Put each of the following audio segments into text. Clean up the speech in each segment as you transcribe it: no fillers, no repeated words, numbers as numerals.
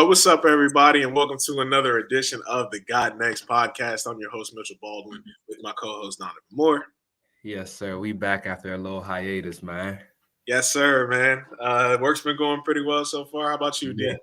What's up, everybody, and welcome to another edition of the God Next podcast. I'm your host, Mitchell Baldwin, with my co-host, Donovan Moore. Yes, sir. We back after a little hiatus, man. Yes, sir, man. Work's been going pretty well so far. How about you, D?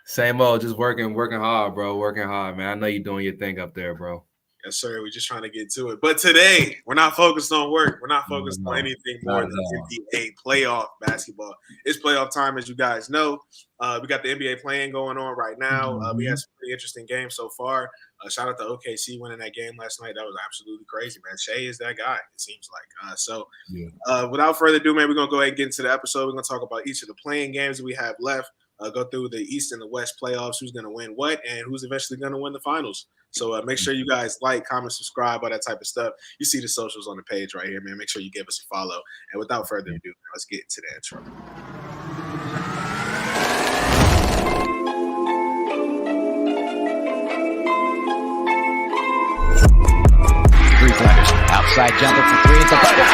Same old, just working hard, bro. Working hard, man. I know you're doing your thing up there, bro. Yes, sir. We're just trying to get to it. But today, we're not focused on work. We're not focused on anything more than NBA playoff basketball. It's playoff time, as you guys know. We got the NBA playing going on right now. We had some pretty interesting games so far. Shout out to OKC winning that game last night. That was absolutely crazy, man. Shea is that guy, it seems like. Without further ado, man, we're going to go ahead and get into the episode. We're going to talk about each of the playing games that we have left. Go through the East and the West playoffs, who's going to win what, and who's eventually going to win the finals. So make sure you guys like, comment, subscribe, all that type of stuff. You see the socials on the page right here, man. Make sure you give us a follow. And without further ado, let's get into the intro. Three-pointers. Outside jumper for three. It's a bucket.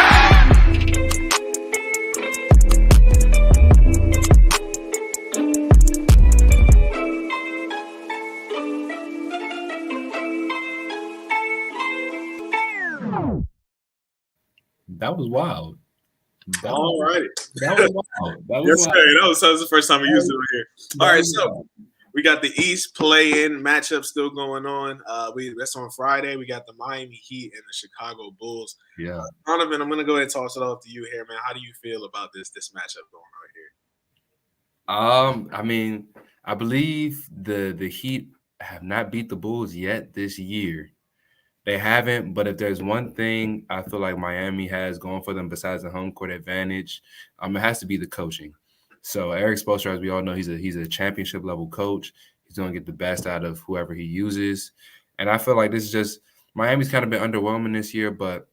That was wild. All right. That was wild. Yes, sir. That was the first time we used it over here. All right, so we got the East play-in matchup still going on. That's on Friday. We got the Miami Heat and the Chicago Bulls. Yeah. Donovan, I'm going to go ahead and toss it off to you here, man. How do you feel about this matchup going on here? I mean, I believe the Heat have not beat the Bulls yet this year. They haven't, but if there's one thing I feel like Miami has going for them besides the home court advantage, it has to be the coaching. So Eric Spoelstra, as we all know, he's a championship level coach. He's going to get the best out of whoever he uses. And I feel like this is just Miami's kind of been underwhelming this year, but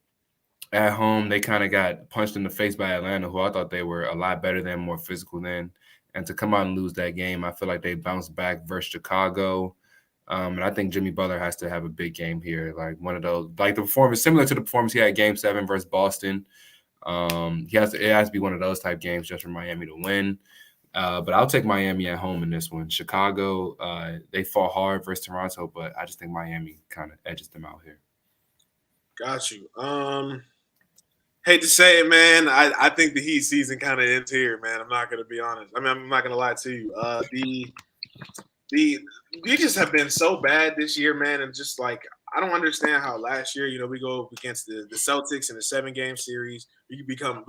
at home they kind of got punched in the face by Atlanta, who I thought they were a lot better than, more physical than. And to come out and lose that game, I feel like they bounced back versus Chicago. And I think Jimmy Butler has to have a big game here, like one of those, like the performance similar to the performance he had Game 7 versus Boston. It has to be one of those type games just for Miami to win. But I'll take Miami at home in this one. Chicago, they fought hard versus Toronto, but I just think Miami kind of edges them out here. Got you. Hate to say it, man. I think the Heat season kind of ends here, man. I'm not going to be honest. I mean, I'm not going to lie to you. We just have been so bad this year, man, and just like I don't understand how last year, we go up against the Celtics in a 7-game series. We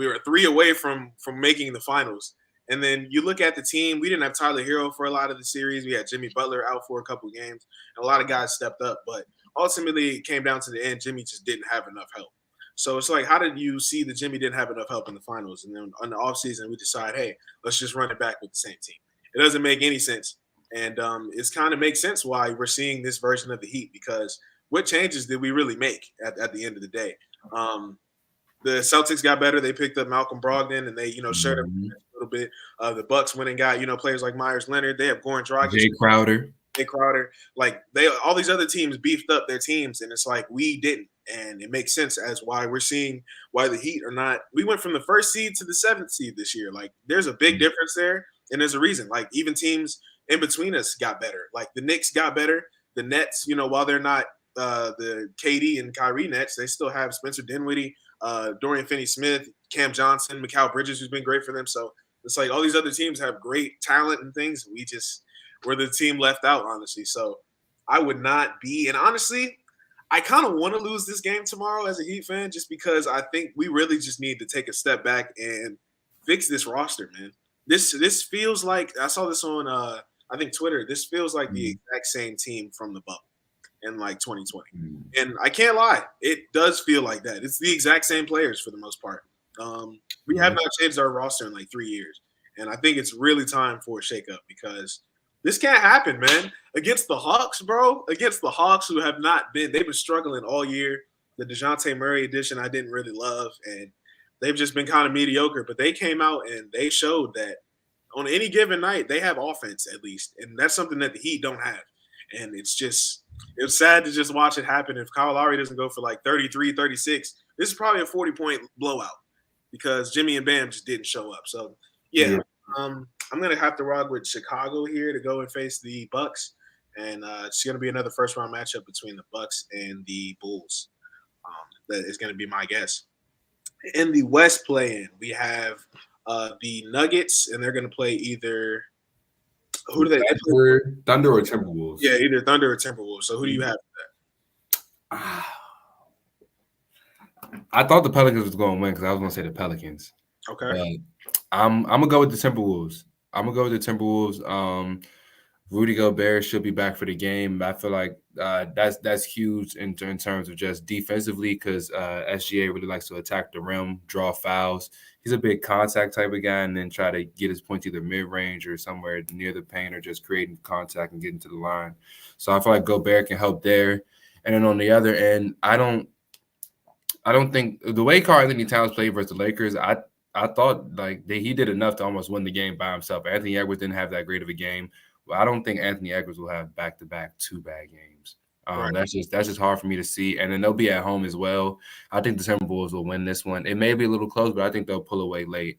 were 3 away from making the finals, and then you look at the team. We didn't have Tyler Hero for a lot of the series. We had Jimmy Butler out for a couple of games, and a lot of guys stepped up, but ultimately it came down to the end. Jimmy just didn't have enough help. So it's like, how did you see that Jimmy didn't have enough help in the finals, and then on the offseason we decide, hey, let's just run it back with the same team? It doesn't make any sense. And it's kind of makes sense why we're seeing this version of the Heat, because what changes did we really make at the end of the day? The Celtics got better. They picked up Malcolm Brogdon, and they, shared up a little bit. The Bucks went and got, players like Myers Leonard. They have Goran Dragic. Jay Crowder. Like, all these other teams beefed up their teams, and it's like we didn't. And it makes sense as why we're seeing why the Heat are not – we went from the 1st seed to the 7th seed this year. Like, there's a big difference there, and there's a reason. Like, even teams – in between us got better. Like the Knicks got better. The Nets, while they're not the KD and Kyrie Nets, they still have Spencer Dinwiddie, Dorian Finney-Smith, Cam Johnson, Mikal Bridges, who's been great for them. So it's like all these other teams have great talent and things. We're the team left out, honestly. So I would not be. And honestly, I kind of want to lose this game tomorrow as a Heat fan, just because I think we really just need to take a step back and fix this roster, man. This feels like, I saw this on I think Twitter, this feels like the exact same team from the bubble in like 2020. And I can't lie, it does feel like that. It's the exact same players for the most part. We have not changed our roster in like 3 years. And I think it's really time for a shakeup, because this can't happen, man. Against the Hawks, bro, against the Hawks, who have not been – they've been struggling all year. The DeJounte Murray edition I didn't really love, and they've just been kind of mediocre. But they came out and they showed that on any given night, they have offense at least, and that's something that the Heat don't have. And it's sad to just watch it happen. If Kyle Lowry doesn't go for like 33, 36, this is probably a 40-point blowout, because Jimmy and Bam just didn't show up. So, yeah. I'm gonna have to rock with Chicago here to go and face the Bucks, and it's gonna be another first round matchup between the Bucks and the Bulls. That is gonna be my guess. In the West play-in, we have the Nuggets, and they're gonna play either who do they play? Thunder or Timberwolves? Yeah, either Thunder or Timberwolves. So who do you have for I thought the Pelicans was going to win because I was going to say the Pelicans. that? Okay. But I'm gonna go with the Timberwolves. Rudy Gobert should be back for the game. I feel like that's huge in terms of just defensively because SGA really likes to attack the rim, draw fouls. He's a big contact type of guy, and then try to get his points either mid range or somewhere near the paint, or just creating contact and getting to the line. So I feel like Gobert can help there. And then on the other end, I don't think the way Karl-Anthony Towns played versus the Lakers, I thought like he did enough to almost win the game by himself. Anthony Edwards didn't have that great of a game. Well, I don't think Anthony Edwards will have back-to-back 2 bad games. Right. That's just hard for me to see. And then they'll be at home as well. I think the Timberwolves will win this one. It may be a little close, but I think they'll pull away late.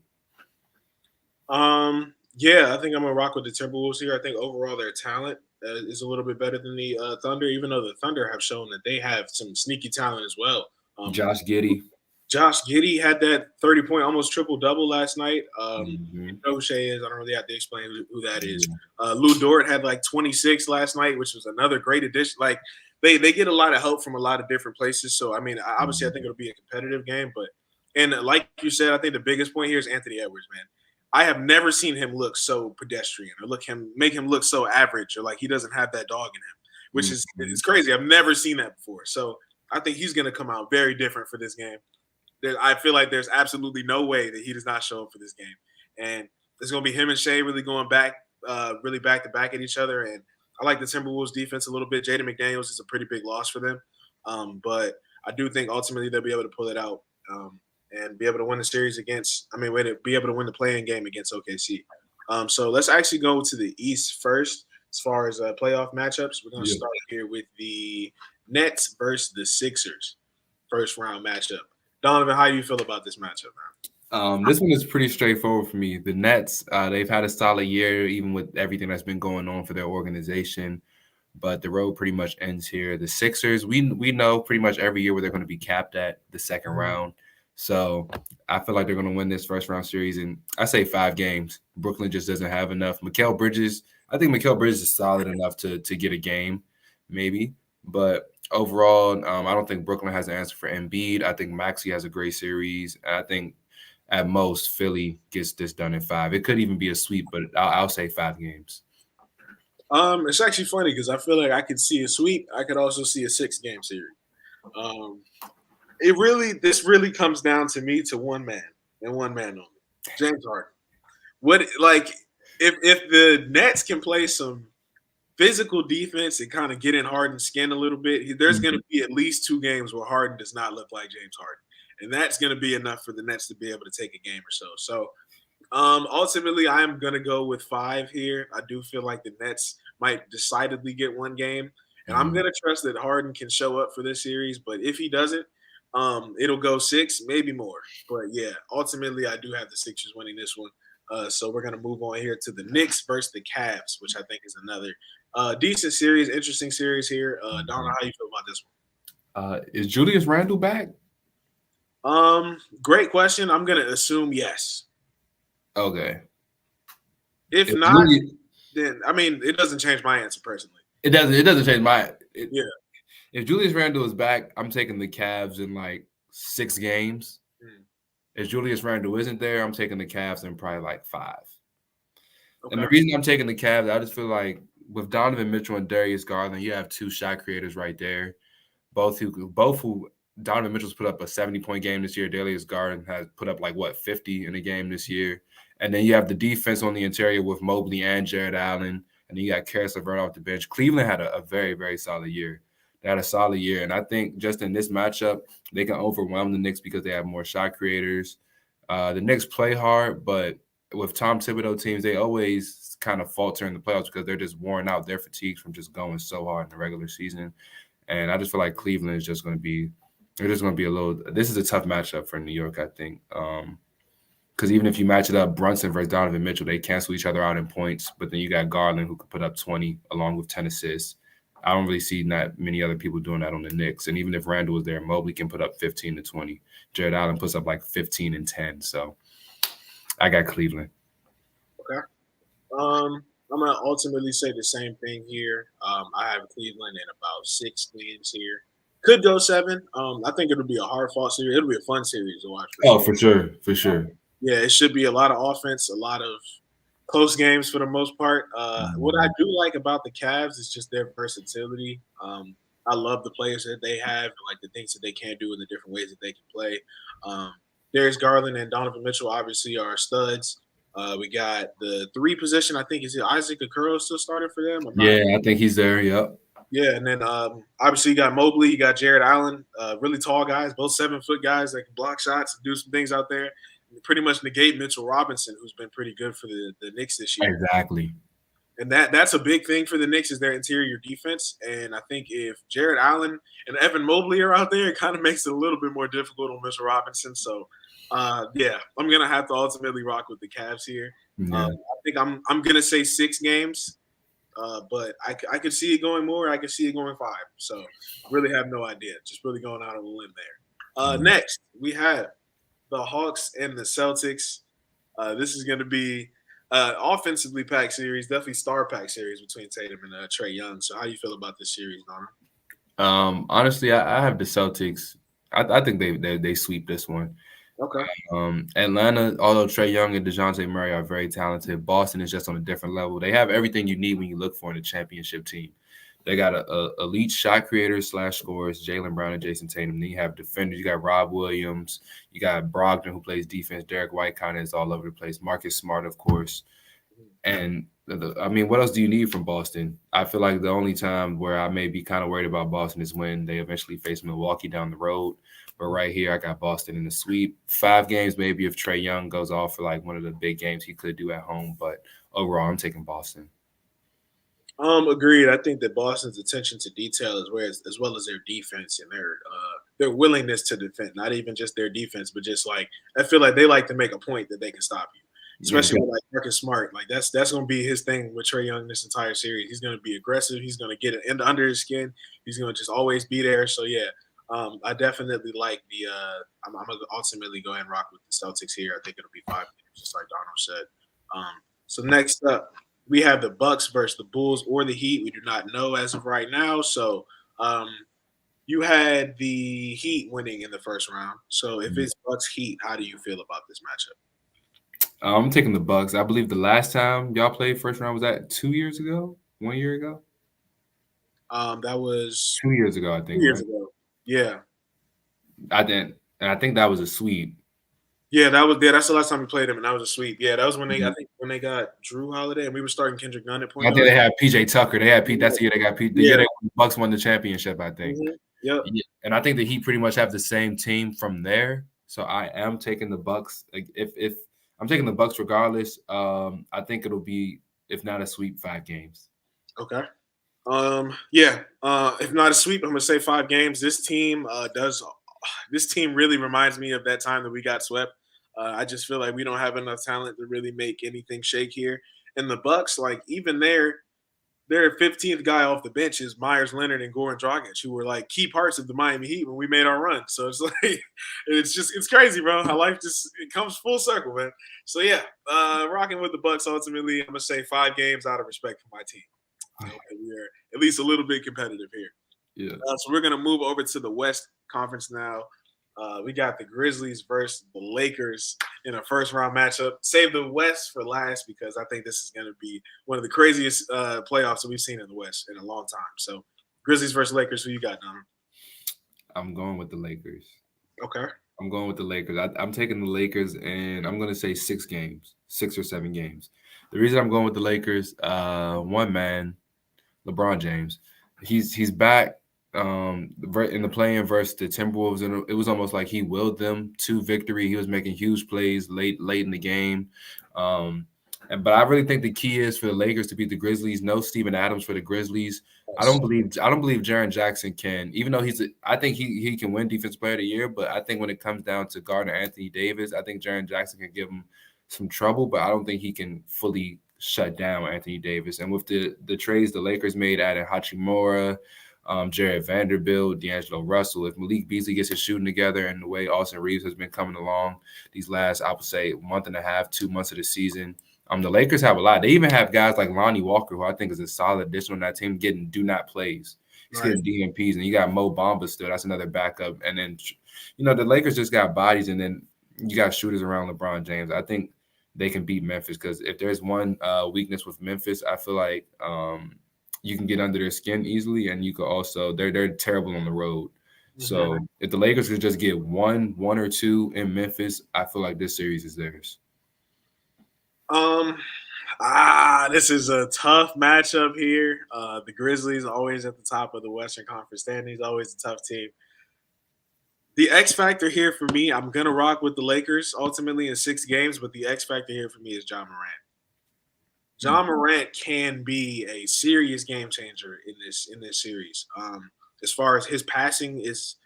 Yeah, I think I'm gonna rock with the Timberwolves here. I think overall their talent is a little bit better than the Thunder, even though the Thunder have shown that they have some sneaky talent as well. Josh Giddey had that 30-point, almost triple-double last night. Mm-hmm. You know who Shea is. I don't really have to explain who that is. Lou Dort had like 26 last night, which was another great addition. Like they get a lot of help from a lot of different places. So, I mean, obviously, I think it'll be a competitive game. And like you said, I think the biggest point here is Anthony Edwards, man. I have never seen him look so pedestrian or make him look so average or like he doesn't have that dog in him, which is it's crazy. I've never seen that before. So I think he's going to come out very different for this game. I feel like there's absolutely no way that he does not show up for this game. And it's going to be him and Shea really going back, really back to back at each other. And I like the Timberwolves defense a little bit. Jaden McDaniels is a pretty big loss for them. But I do think ultimately they'll be able to pull it out and be able to win the series be able to win the play-in game against OKC. So let's actually go to the East first as far as playoff matchups. We're going to start here with the Nets versus the Sixers first round matchup. Donovan, how do you feel about this matchup, man? This one is pretty straightforward for me. The Nets, they've had a solid year, even with everything that's been going on for their organization. But the road pretty much ends here. The Sixers, we know pretty much every year where they're going to be capped at the second round. So I feel like they're going to win this first round series. And I say 5 games. Brooklyn just doesn't have enough. I think Mikal Bridges is solid enough to get a game, maybe. But overall, I don't think Brooklyn has an answer for Embiid. I think Maxey has a great series. I think at most Philly gets this done in 5. It could even be a sweep, but I'll say 5 games. It's actually funny because I feel like I could see a sweep. I could also see a 6-game series. This really comes down to me to one man and one man only, James Harden. If the Nets can play some physical defense and kind of get in Harden's skin a little bit, there's going to be at least 2 games where Harden does not look like James Harden. And that's going to be enough for the Nets to be able to take a game or so. So ultimately, I'm going to go with 5 here. I do feel like the Nets might decidedly get 1 game. And I'm going to trust that Harden can show up for this series. But if he doesn't, it'll go 6, maybe more. But, yeah, ultimately, I do have the Sixers winning this one. So we're going to move on here to the Knicks versus the Cavs, which I think is another decent series, interesting series here. Donna, how you feel about this one? Is Julius Randle back? Great question. I'm going to assume yes. Okay. If not, then it doesn't change my answer personally. It doesn't change my. Yeah. If Julius Randle is back, I'm taking the Cavs in like 6 games. If Julius Randle isn't there, I'm taking the Cavs in probably like 5. Okay. And the reason I'm taking the Cavs, I just feel like with Donovan Mitchell and Darius Garland, you have 2 shot creators right there. Both who Donovan Mitchell's put up a 70-point game this year. Darius Garland has put up 50 in a game this year. And then you have the defense on the interior with Mobley and Jared Allen. And then you got Karis LeVert off the bench. Cleveland had a very, very solid year. They had a solid year. And I think just in this matchup, they can overwhelm the Knicks because they have more shot creators. The Knicks play hard, but with Tom Thibodeau teams, they always kind of falter in the playoffs because they're just worn out. They're fatigued from just going so hard in the regular season. And I just feel like Cleveland is they're just going to be a little – this is a tough matchup for New York, I think. Because even if you match it up, Brunson versus Donovan Mitchell, they cancel each other out in points. But then you got Garland who could put up 20 along with 10 assists. I don't really see not many other people doing that on the Knicks. And even if Randall was there, Mobley can put up 15 to 20. Jared Allen puts up like 15 and 10. So I got Cleveland. Okay. I'm gonna ultimately say the same thing here. I have Cleveland in about 6 games here. Could go 7. I think it'll be a hard fought series. It'll be a fun series to watch. For sure. For sure. Yeah, it should be a lot of offense, a lot of close games for the most part. What I do like about the Cavs is just their versatility. I love the players that they have, like the things that they can do and the different ways that they can play. Darius Garland and Donovan Mitchell obviously are studs. We got the 3 position. I think is it Isaac Okoro still starting for them? I think he's there. Yep. Yeah, and then obviously you got Mobley, you got Jared Allen, really tall guys, both 7-foot guys that can block shots and do some things out there. Pretty much negate Mitchell Robinson, who's been pretty good for the Knicks this year. Exactly. And that's a big thing for the Knicks is their interior defense. And I think if Jared Allen and Evan Mobley are out there, it kind of makes it a little bit more difficult on Mitchell Robinson. So, yeah, I'm gonna have to ultimately rock with the Cavs here. Yeah. I think I'm gonna say 6 games, but I could see it going more. I could see it going 5. So, really have no idea. Just really going out on a limb there. Next, we have the Hawks and the Celtics. This is going to be offensively packed series, definitely star packed series between Tatum and Trae Young. So, how you feel about this series, Donna? Honestly, I have the Celtics. I think they sweep this one. Okay. Atlanta, although Trae Young and DeJounte Murray are very talented, Boston is just on a different level. They have everything you need when you look for in a championship team. They got a elite shot creators / scorers, Jaylen Brown and Jason Tatum. Then you have defenders. You got Rob Williams. You got Brogdon, who plays defense. Derek White kind of is all over the place. Marcus Smart, of course. And, what else do you need from Boston? I feel like the only time where I may be kind of worried about Boston is when they eventually face Milwaukee down the road. But right here, I got Boston in the sweep. 5 games maybe if Trae Young goes off for like one of the big games he could do at home. But overall, I'm taking Boston. Agreed. I think that Boston's attention to detail as well as their defense and their willingness to defend, not even just their defense, but just like I feel like they like to make a point that they can stop you, especially with like Marcus Smart. Like that's going to be his thing with Trae Young this entire series. He's going to be aggressive. He's going to get it under his skin. He's going to just always be there. So yeah, I definitely like the. I'm going to ultimately go ahead and rock with the Celtics here. I think it'll be 5 games, just like Donald said. So next up, we have the Bucks versus the Bulls or the Heat. We do not know as of right now. So you had the Heat winning in the first round. So if it's Bucks Heat, how do you feel about this matchup? I'm taking the Bucks. I believe the last time y'all played first round was that 2 years ago, 1 year ago. That was 2 years ago, I think. 2 years ago. Yeah. I think that was a sweep. Yeah, that's the last time we played them, and that was a sweep. Yeah, that was when I think when they got Drew Holiday, and we were starting Kendrick Nunn at point. I think they had PJ Tucker. They had Pete. That's the year they got Pete. The year the Bucks won the championship, I think. Mm-hmm. Yep. Yeah. And I think the Heat pretty much have the same team from there. So I am taking the Bucks. Like if I'm taking the Bucks regardless, I think it'll be, if not a sweep, 5 games. Okay. If not a sweep, I'm gonna say 5 games. This team really reminds me of that time that we got swept. I just feel like we don't have enough talent to really make anything shake here. And the Bucks, like even their 15th guy off the bench is Myers Leonard and Goran Dragic, who were like key parts of the Miami Heat when we made our run. So it's like it's crazy, bro. How life it comes full circle, man. So yeah, rocking with the Bucks ultimately. I'm gonna say 5 games out of respect for my team. Okay, we are at least a little bit competitive here. Yeah. So we're gonna move over to the West Conference now. We got the Grizzlies versus the Lakers in a first-round matchup. Save the West for last because I think this is going to be one of the craziest playoffs that we've seen in the West in a long time. So, Grizzlies versus Lakers, who you got, Donna? I'm going with the Lakers. Okay. I'm going with the Lakers. I'm taking the Lakers, and I'm going to say 6 games, 6 or 7 games. The reason I'm going with the Lakers, one man, LeBron James. He's back. In the play-in versus the Timberwolves, and it was almost like he willed them to victory. He was making huge plays late in the game. But I really think the key is for the Lakers to beat the Grizzlies. No Steven Adams for the Grizzlies. I don't believe Jaren Jackson can, even though I think he can win Defensive Player of the Year, but I think when it comes down to guarding Anthony Davis, I think Jaren Jackson can give him some trouble, but I don't think he can fully shut down Anthony Davis. And with the trades the Lakers made, adding Hachimura, Jared Vanderbilt, D'Angelo Russell, if Malik Beasley gets his shooting together and the way Austin Reeves has been coming along these last, I would say, month and a half, 2 months of the season, the Lakers have a lot. They even have guys like Lonnie Walker, who I think is a solid addition on that team, getting do not plays. He's getting DMPs, and you got Mo Bamba still. That's another backup. And then, the Lakers just got bodies, and then you got shooters around LeBron James. I think they can beat Memphis because if there's one weakness with Memphis, I feel like you can get under their skin easily, and you could also they're terrible on the road. Mm-hmm. So if the Lakers could just get one or two in Memphis, I feel like this series is theirs. This is a tough matchup here. The Grizzlies always at the top of the Western Conference standings, always a tough team. The X factor here for me, I'm gonna rock with the Lakers ultimately in 6 games, but the X factor here for me is Ja Morant. Ja Morant can be a serious game changer in this series. As far as his passing is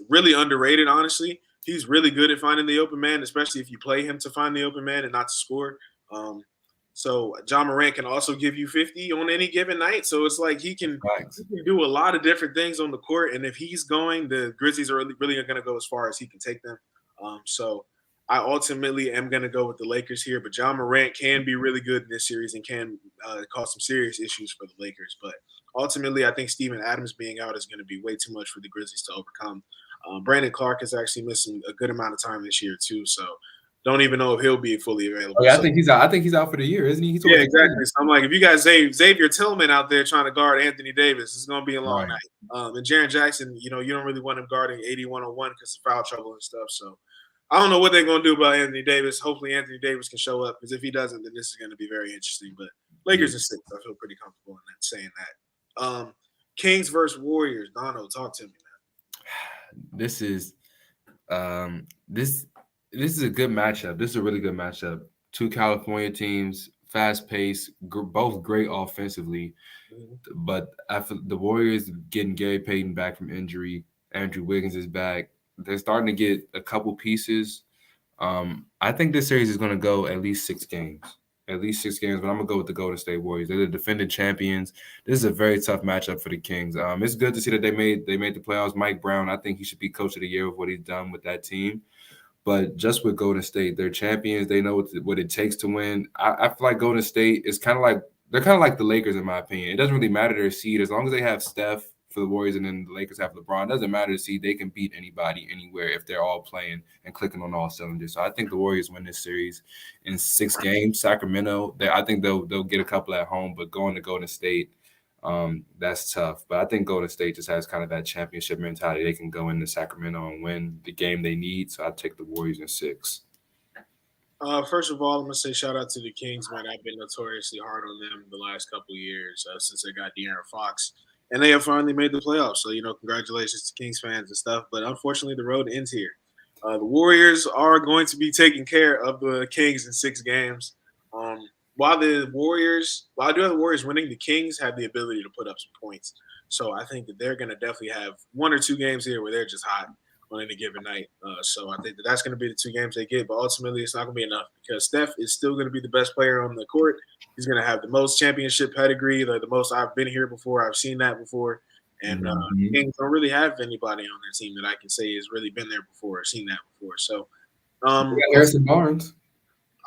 really underrated, honestly. He's really good at finding the open man, especially if you play him to find the open man and not to score. So Ja Morant can also give you 50 on any given night. So it's like he can do a lot of different things on the court. And if he's going, the Grizzlies are really going to go as far as he can take them. So I ultimately am going to go with the Lakers here. But Ja Morant can be really good in this series and can cause some serious issues for the Lakers. But ultimately, I think Steven Adams being out is going to be way too much for the Grizzlies to overcome. Brandon Clark is actually missing a good amount of time this year too. So don't even know if he'll be fully available. Oh, yeah, I think he's out. I think he's out for the year, isn't he? Yeah, exactly. So I'm like, if you got Xavier Tillman out there trying to guard Anthony Davis, it's going to be a long night. And Jaren Jackson, you don't really want him guarding 81-on-1 because of foul trouble and stuff. So I don't know what they're going to do about Anthony Davis. Hopefully Anthony Davis can show up because if he doesn't, then this is going to be very interesting. But Lakers are 6. I feel pretty comfortable in that, saying that. Kings versus Warriors. Dono, talk to me, man. This is this is a good matchup. This is a really good matchup. 2 California teams, fast paced, both great offensively. Mm-hmm. But after the Warriors getting Gary Payton back from injury, Andrew Wiggins is back. They're starting to get a couple pieces. I think this series is going to go at least 6 games. But I'm going to go with the Golden State Warriors. They're the defending champions. This is a very tough matchup for the Kings. It's good to see that they made the playoffs. Mike Brown, I think he should be coach of the year with what he's done with that team. But just with Golden State, they're champions. They know what it takes to win. I feel like Golden State is kind of like the Lakers, in my opinion. It doesn't really matter their seed. As long as they have Steph for the Warriors and then the Lakers have LeBron, it doesn't matter the seed. They can beat anybody anywhere if they're all playing and clicking on all cylinders. So I think the Warriors win this series in 6 games. Sacramento, I think they'll get a couple at home, but going to Golden State, that's tough. But I think Golden State just has kind of that championship mentality. They can go into Sacramento and win the game they need. So I take the Warriors in 6. First of all, I'm going to say shout out to the Kings, man. I've been notoriously hard on them the last couple of years since they got De'Aaron Fox. And they have finally made the playoffs. So, congratulations to Kings fans and stuff. But unfortunately, the road ends here. The Warriors are going to be taking care of the Kings in 6 games. While I do have the Warriors winning, the Kings have the ability to put up some points. So I think that they're going to definitely have 1 or 2 games here where they're just hot on any given night. So I think that's going to be the 2 games they get. But ultimately, it's not going to be enough because Steph is still going to be the best player on the court. He's going to have the most championship pedigree, the most I've been here before. I've seen that before. And the Kings don't really have anybody on their team that I can say has really been there before or seen that before. So Harrison Barnes.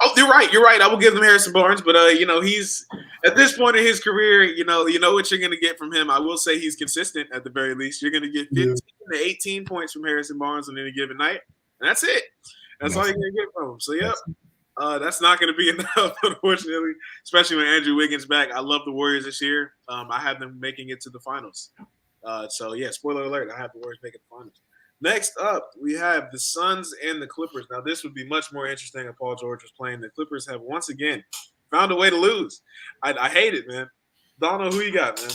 Oh, you're right. I will give them Harrison Barnes, but he's at this point in his career, you know what you're going to get from him. I will say he's consistent at the very least. You're going to get 15 to 18 points from Harrison Barnes on any given night, and that's it. That's all you're going to get from him. So that's not going to be enough, unfortunately, especially when Andrew Wiggins back. I love the Warriors this year. I have them making it to the finals. Spoiler alert, I have the Warriors making the finals. Next up, we have the Suns and the Clippers. Now, this would be much more interesting if Paul George was playing. The Clippers have once again found a way to lose. I hate it, man. Don't know who you got, man.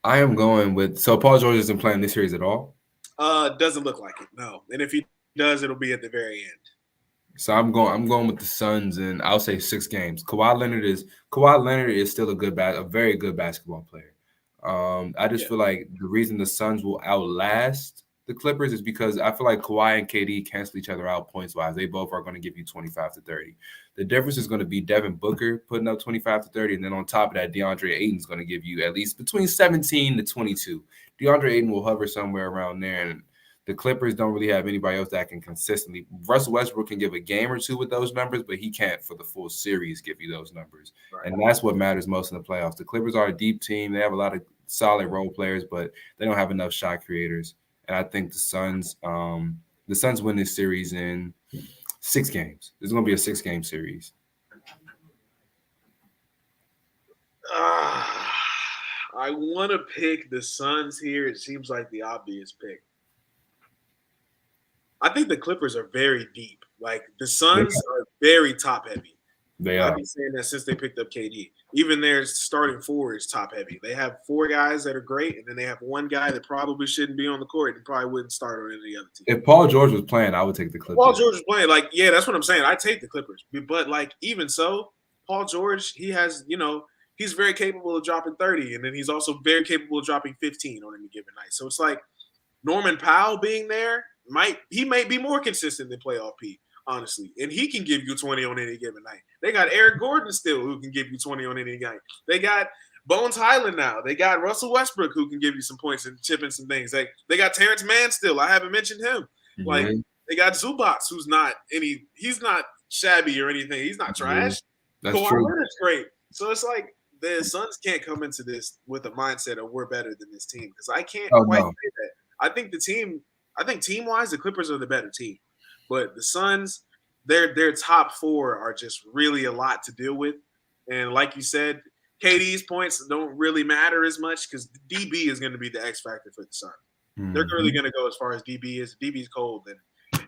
I am going with – so Paul George isn't playing this series at all? Doesn't look like it, no. And if he does, it'll be at the very end. So I'm going with the Suns, and I'll say 6 games. Kawhi Leonard is still a very good basketball player. I just Yeah. feel like the reason the Suns will outlast the Clippers is because I feel like Kawhi and KD cancel each other out points wise. They both are going to give you 25 to 30. The difference is going to be Devin Booker putting up 25 to 30, and then on top of that, DeAndre Ayton is going to give you at least between 17 to 22. DeAndre Ayton will hover somewhere around there, and the Clippers don't really have anybody else that can consistently. Russell Westbrook can give a game or two with those numbers, but he can't for the full series give you those numbers. Right. And that's what matters most in the playoffs. The Clippers are a deep team. They have a lot of solid role players, but they don't have enough shot creators. And I think the Suns win this series in 6 games. It's going to be a 6-game series. I want to pick the Suns here. It seems like the obvious pick. I think the Clippers are very deep. Like the Suns are very top heavy. I've been saying that since they picked up KD. Even their starting four is top heavy. They have 4 guys that are great, and then they have one guy that probably shouldn't be on the court and probably wouldn't start on any other team. If Paul George was playing, I would take the Clippers. Paul George is playing. Like, yeah, that's what I'm saying. I take the Clippers. But, like, even so, Paul George, he has, he's very capable of dropping 30, and then he's also very capable of dropping 15 on any given night. So it's like Norman Powell being there might be more consistent than playoff P, honestly. And he can give you 20 on any given night. They got Eric Gordon still who can give you 20 on any night. They got Bones Highland now. They got Russell Westbrook who can give you some points and chip in some things. They got Terrence Mann still. I haven't mentioned him. Mm-hmm. Like they got Zubac, he's not shabby or anything. He's not trash. That's true. Leonard's great. So it's like the Suns can't come into this with a mindset of we're better than this team because I can't say that. I think team-wise, the Clippers are the better team. But the Suns, their top 4 are just really a lot to deal with. And like you said, KD's points don't really matter as much because DB is going to be the X factor for the Suns. Mm-hmm. They're really going to go as far as DB is. If DB's cold, then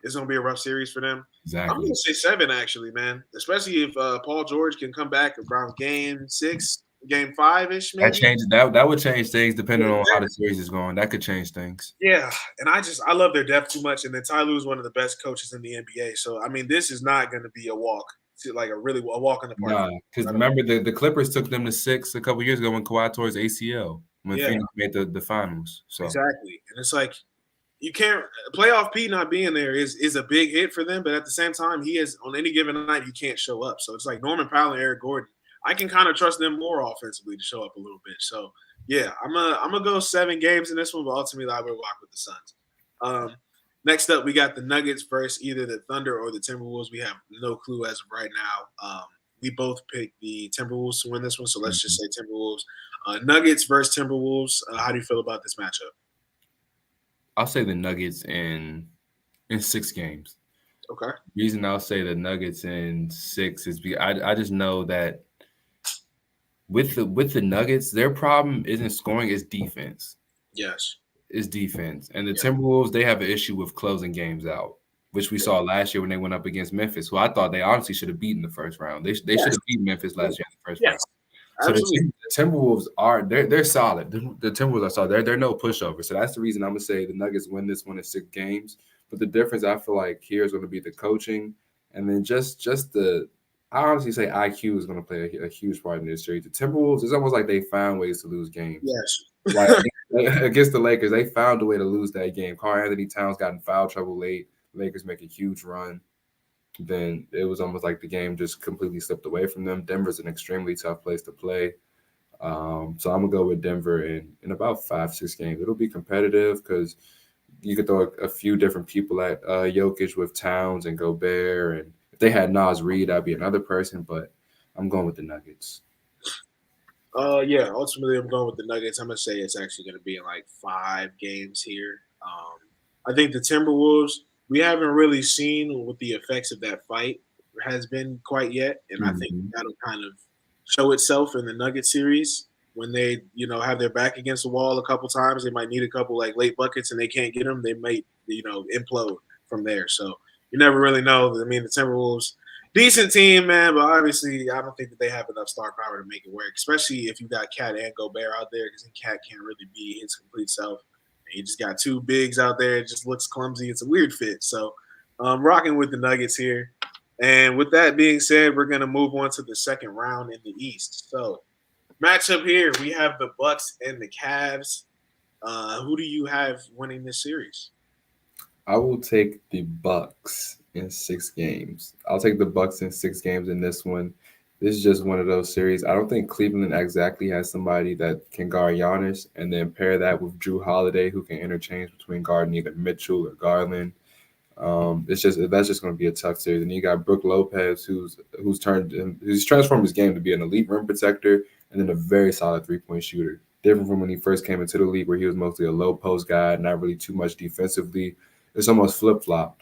it's going to be a rough series for them. Exactly. I'm going to say 7, actually, man. Especially if Paul George can come back around game 6. Game 5-ish, maybe. That would change things depending on how the series is going. That could change things. Yeah, and I love their depth too much. And then Ty Lue is one of the best coaches in the NBA. So I mean, this is not going to be a walk, a walk in the park. Nah, because remember the Clippers took them to 6 a couple years ago when Kawhi tore his ACL when Phoenix made the finals. So exactly, and it's like you can't playoff P not being there is a big hit for them. But at the same time, he is on any given night he can't show up. So it's like Norman Powell and Eric Gordon. I can kind of trust them more offensively to show up a little bit. So, yeah, I'm gonna go 7 games in this one, but ultimately I will rock with the Suns. Next up, we got the Nuggets versus either the Thunder or the Timberwolves. We have no clue as of right now. We both picked the Timberwolves to win this one, so let's just say Timberwolves. Nuggets versus Timberwolves. How do you feel about this matchup? I'll say the Nuggets in 6 games. Okay. The reason I'll say the Nuggets in 6 is because I just know that with the Nuggets, their problem isn't scoring, it's defense. Yes. It's defense. And the Timberwolves, they have an issue with closing games out, which we saw last year when they went up against Memphis, who I thought they honestly should have beaten the first round. They should have beaten Memphis last year in the first round. So the Timberwolves they're solid. The Timberwolves are solid. They're no pushover. So that's the reason I'm gonna say the Nuggets win this one in 6 games. But the difference I feel like here is going to be the coaching, and then just the. I honestly say IQ is going to play a huge part in this series. The Timberwolves, it's almost like they found ways to lose games. Yes. Like against the Lakers, they found a way to lose that game. Karl-Anthony Towns got in foul trouble late. Lakers make a huge run. Then it was almost like the game just completely slipped away from them. Denver's an extremely tough place to play. So I'm going to go with Denver in about 5-6 games. It'll be competitive because you could throw a few different people at Jokic with Towns and Gobert. And if they had Nas Reed, that'd be another person. But I'm going with the Nuggets. Ultimately, I'm going with the Nuggets. I'm going to say it's actually going to be in like 5 games here. I think the Timberwolves, we haven't really seen what the effects of that fight has been quite yet. And I think that'll kind of show itself in the Nugget series. When they, have their back against the wall a couple times, they might need a couple like late buckets and they can't get them. They might, implode from there. So you never really know. I mean, the Timberwolves, decent team, man, but obviously I don't think that they have enough star power to make it work, especially if you got Cat and Gobert out there because Cat can't really be his complete self. And you just got 2 bigs out there. It just looks clumsy. It's a weird fit. So I'm rocking with the Nuggets here. And with that being said, we're going to move on to the second round in the East. So, matchup here, we have the Bucks and the Cavs. Who do you have winning this series? I will take the Bucks in 6 games. I'll take the Bucks in 6 games in this one. This is just one of those series. I don't think Cleveland exactly has somebody that can guard Giannis, and then pair that with Drew Holiday, who can interchange between guarding either Mitchell or Garland. It's just that's just going to be a tough series. And you got Brook Lopez, who's transformed his game to be an elite rim protector and then a very solid 3-point shooter. Different from when he first came into the league, where he was mostly a low post guy, not really too much defensively. It's almost flip flop.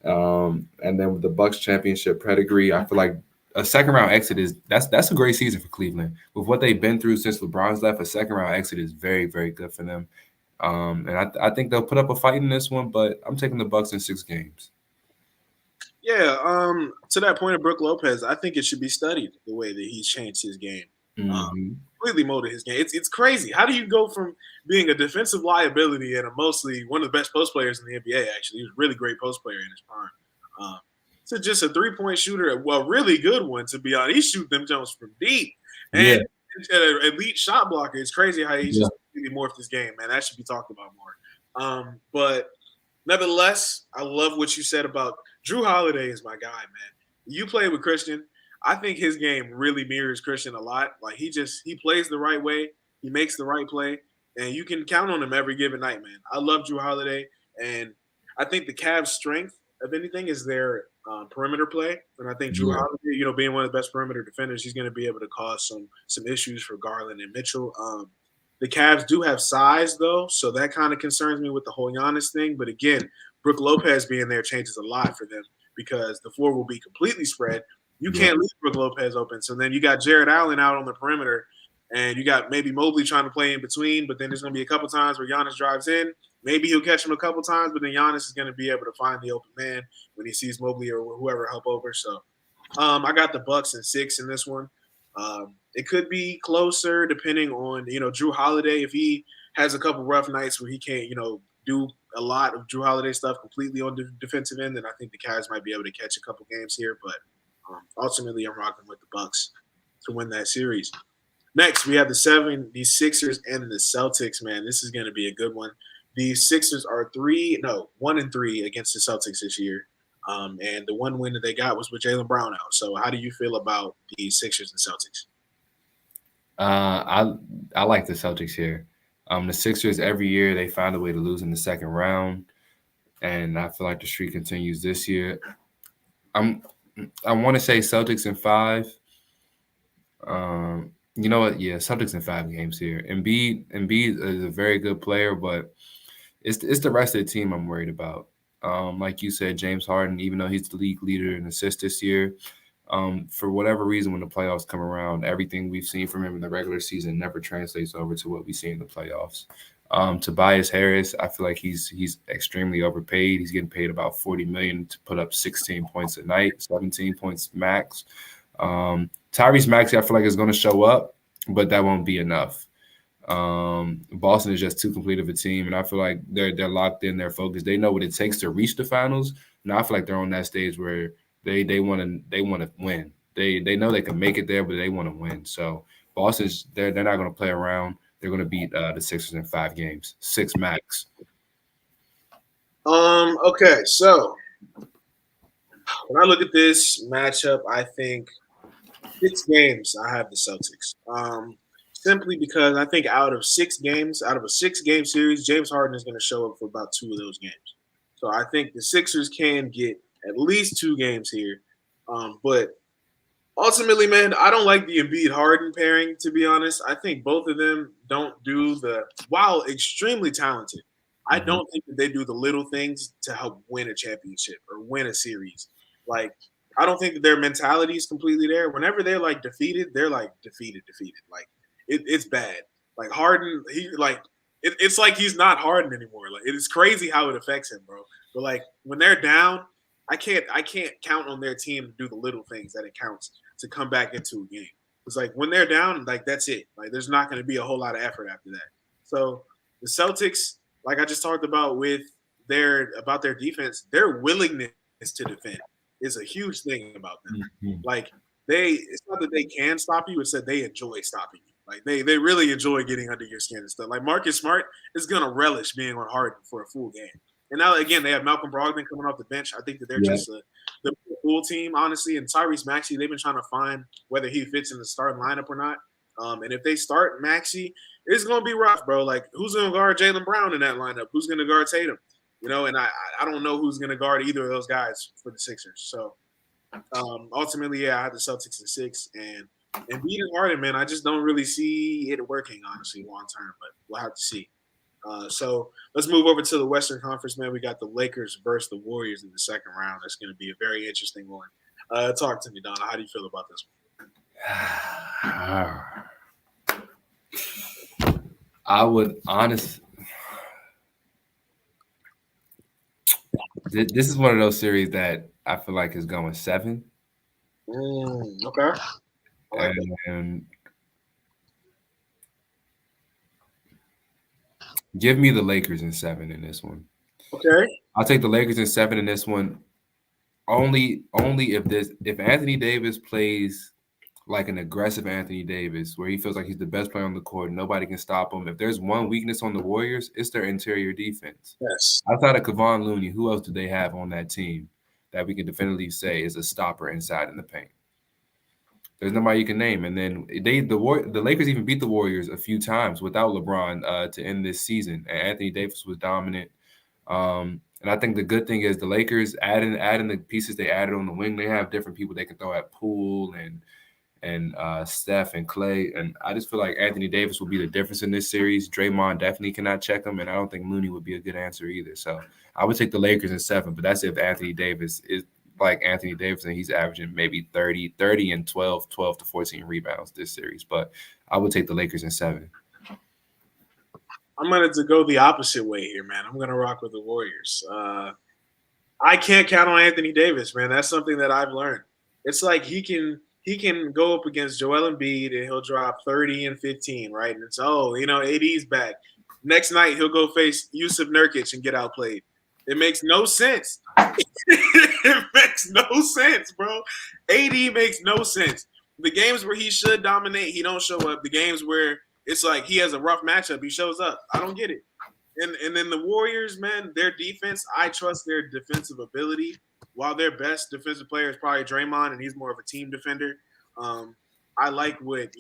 And then with the Bucks championship pedigree, I feel like a second round exit that's a great season for Cleveland. With what they've been through since LeBron's left, a second round exit is very, very good for them. And I think they'll put up a fight in this one, but I'm taking the Bucks in 6 games. Yeah, to that point of Brook Lopez, I think it should be studied the way that he's changed his game. Mm-hmm. Completely molded his game. It's crazy. How do you go from being a defensive liability and a mostly one of the best post players in the NBA? Actually, he was a really great post player in his prime. To just a 3-point shooter, well, really good one to be honest. He shoot them jumps from deep, and an elite shot blocker. It's crazy how he's just really morphed his game, man. That should be talked about more. But nevertheless, I love what you said about Drew Holiday is my guy, man. You play with Christian. I think his game really mirrors Christian a lot. Like he plays the right way, he makes the right play, and you can count on him every given night, man. I love Drew Holiday, and I think the Cavs' strength, if anything, is their perimeter play. And I think Drew Holiday, being one of the best perimeter defenders, he's going to be able to cause some issues for Garland and Mitchell. The Cavs do have size, though, so that kind of concerns me with the whole Giannis thing. But again, Brook Lopez being there changes a lot for them because the floor will be completely spread. You can't leave Brook Lopez open. So then you got Jared Allen out on the perimeter, and you got maybe Mobley trying to play in between, but then there's going to be a couple times where Giannis drives in. Maybe he'll catch him a couple times, but then Giannis is going to be able to find the open man when he sees Mobley or whoever help over. So I got the Bucks in 6 in this one. It could be closer depending on, Drew Holiday. If he has a couple rough nights where he can't, do a lot of Drew Holiday stuff completely on the defensive end, then I think the Cavs might be able to catch a couple games here. But ultimately, I'm rocking with the Bucks to win that series. Next, we have the 76ers and the Celtics, man. This is going to be a good one. The Sixers are 1-3 against the Celtics this year. And the one win that they got was with Jaylen Brown out. So how do you feel about the Sixers and Celtics? I like the Celtics here. The Sixers, every year, they find a way to lose in the second round. And I feel like the streak continues this year. I want to say Celtics in 5. You know what? Yeah, Celtics in 5 games here. Embiid is a very good player, but it's the rest of the team I'm worried about. Like you said, James Harden, even though he's the league leader in assists this year, for whatever reason, when the playoffs come around, everything we've seen from him in the regular season never translates over to what we see in the playoffs. Tobias Harris, I feel like he's extremely overpaid. He's getting paid about $40 million to put up 16 points a night, 17 points max. Tyrese Maxey, I feel like is going to show up, but that won't be enough. Boston is just too complete of a team, and I feel like they're locked in, they're focused. They know what it takes to reach the finals. Now I feel like they're on that stage where they want to win. They know they can make it there, but they want to win. So Boston's they're not going to play around. They're going to beat the Sixers in 5 games, 6 max. Okay, so when I look at this matchup, I think 6 games I have the Celtics. Simply because I think out of a 6-game series, James Harden is going to show up for about 2 of those games. So I think the Sixers can get at least 2 games here. But ultimately, man, I don't like the Embiid Harden pairing, to be honest. I think both of them don't do while extremely talented, I don't think that they do the little things to help win a championship or win a series. Like, I don't think that their mentality is completely there. Whenever they're like defeated, they're like defeated. Like, it's bad. Like Harden, it's like he's not Harden anymore. Like, it is crazy how it affects him, bro. But like when they're down, I can't count on their team to do the little things that it counts to come back into a game. It's like when they're down, like that's it. Like there's not going to be a whole lot of effort after that. So the Celtics, like I just talked about with their defense, their willingness to defend is a huge thing about them. Mhm. Like it's not that they can stop you; it's that they enjoy stopping you. Like they really enjoy getting under your skin and stuff. Like Marcus Smart is gonna relish being on Harden for a full game. And now again, they have Malcolm Brogdon coming off the bench. I think that they're Yeah. just the full team, honestly. And Tyrese Maxey, they've been trying to find whether he fits in the starting lineup or not. And if they start Maxey, it's gonna be rough, bro. Like who's gonna guard Jaylen Brown in that lineup? Who's gonna guard Tatum? And I don't know who's gonna guard either of those guys for the Sixers. So ultimately, yeah, I had the Celtics in 6, and beating Harden, man, I just don't really see it working, honestly, long term. But we'll have to see. So let's move over to the Western Conference, man. We got the Lakers versus the Warriors in the second round. That's going to be a very interesting one. Talk to me, Donna. How do you feel about this one? I would honestly. This is one of those series that I feel like is going 7. Okay. Like and give me the Lakers in 7 in this one. Okay. I'll take the Lakers in 7 in this one. Only if Anthony Davis plays like an aggressive Anthony Davis, where he feels like he's the best player on the court, nobody can stop him. If there's one weakness on the Warriors, it's their interior defense. Yes. Outside of Kevon Looney, who else do they have on that team that we can definitively say is a stopper inside in the paint? There's nobody you can name. And then the Lakers even beat the Warriors a few times without LeBron to end this season. And Anthony Davis was dominant. And I think the good thing is the Lakers adding the pieces they added on the wing. They have different people they can throw at Poole and Steph and Clay. And I just feel like Anthony Davis will be the difference in this series. Draymond definitely cannot check him, and I don't think Looney would be a good answer either. So I would take the Lakers in 7, but that's if Anthony Davis is like Anthony Davis and he's averaging maybe 30 and 12 to 14 rebounds this series. But I would take the Lakers in 7. I'm going to go the opposite way here, man. I'm going to rock with the Warriors. I can't count on Anthony Davis, man. That's something that I've learned. It's like he can go up against Joel Embiid and he'll drop 30 and 15, right? And it's, AD's back. Next night, he'll go face Yusuf Nurkic and get outplayed. It makes no sense. It makes no sense, bro. AD makes no sense. The games where he should dominate, he don't show up. The games where it's like he has a rough matchup, he shows up. I don't get it. And then the Warriors, man, their defense, I trust their defensive ability. While their best defensive player is probably Draymond, and he's more of a team defender. I like what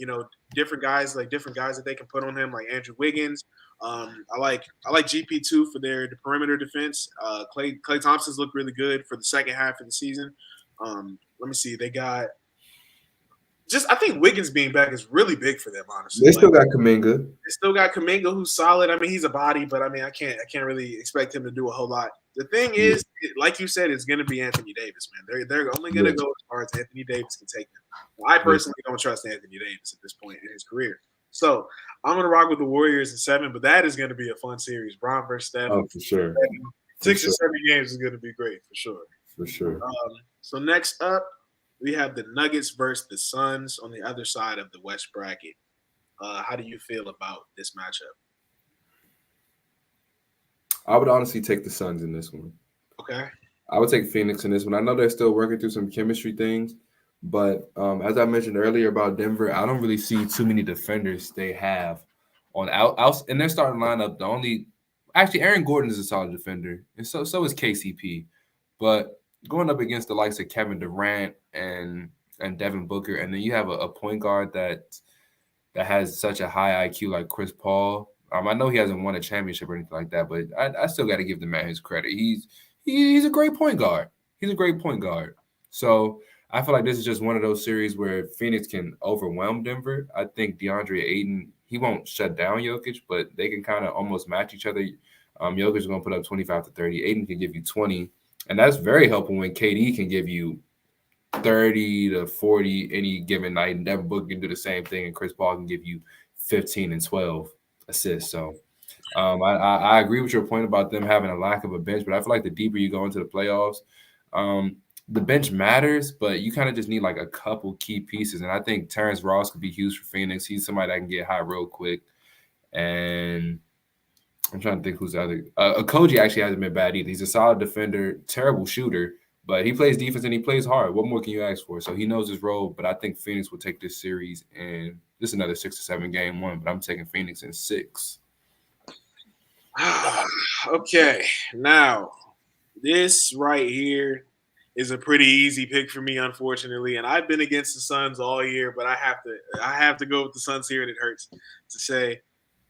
different guys that they can put on him, like Andrew Wiggins. I like GP2 for the perimeter defense. Clay Thompson's looked really good for the second half of the season. Let me see. They got I think Wiggins being back is really big for them, honestly. They still got Kuminga. They still got Kuminga, who's solid. I mean, he's a body, but I mean, I can't really expect him to do a whole lot. The thing is, like you said, it's going to be Anthony Davis, man. They're only going to go as far as Anthony Davis can take them. Well, I personally don't trust Anthony Davis at this point in his career. So I'm going to rock with the Warriors in 7, but that is going to be a fun series. Bron versus Steph. Oh, for sure. 6 or 7 games is going to be great, for sure. For sure. So next up, we have the Nuggets versus the Suns on the other side of the West bracket. How do you feel about this matchup? I would honestly take the Suns in this one. Okay. I would take Phoenix in this one. I know they're still working through some chemistry things, but as I mentioned earlier about Denver, I don't really see too many defenders they have on out in their starting lineup. Actually, Aaron Gordon is a solid defender, and so is KCP. But going up against the likes of Kevin Durant and Devin Booker, and then you have a point guard that has such a high IQ like Chris Paul. I know he hasn't won a championship or anything like that, but I still got to give the man his credit. He's a great point guard. He's a great point guard. So I feel like this is just one of those series where Phoenix can overwhelm Denver. I think DeAndre Ayton, he won't shut down Jokic, but they can kind of almost match each other. Jokic is going to put up 25 to 30. Ayton can give you 20. And that's very helpful when KD can give you 30 to 40 any given night. And Devin Booker can do the same thing. And Chris Paul can give you 15 and 12 assists. So I agree with your point about them having a lack of a bench. But I feel like the deeper you go into the playoffs, the bench matters, but you kind of just need like a couple key pieces. And I think Terrence Ross could be huge for Phoenix. He's somebody that can get hot real quick. And I'm trying to think who's the other. Koji actually hasn't been bad either. He's a solid defender, terrible shooter, But he plays defense and he plays hard. What more can you ask for? So he knows his role. But I think Phoenix will take this series, and this is another 6-7 game one. But I'm taking Phoenix in 6. Okay, now this right here is a pretty easy pick for me, unfortunately. And I've been against the Suns all year, but I have to go with the Suns here, and it hurts to say